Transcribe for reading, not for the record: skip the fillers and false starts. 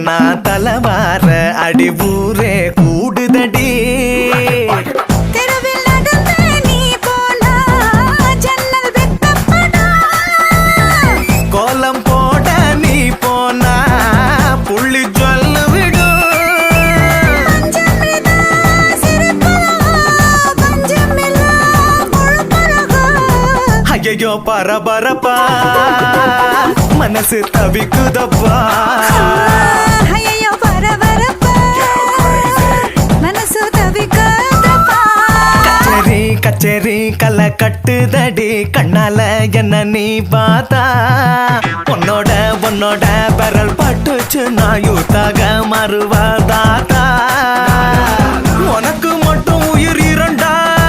சொன்னா தலவார அடி ஊரே கூடுதடி கோலம் போட நீ போனா புள்ளி சொல்ல விடும் ஐயோ பரபரப்பா மனசு தவிக்குதப்பா ஐயோ பரபரப்பா மனசு தவிக்குதப்பா கச்சேரி கச்சேரி கலை கட்டுதடி கண்ணால என்ன நீ பார்த்தா உன்னோட விரல் பட்டுச்சு நான் யூத்தாக மறுவாதா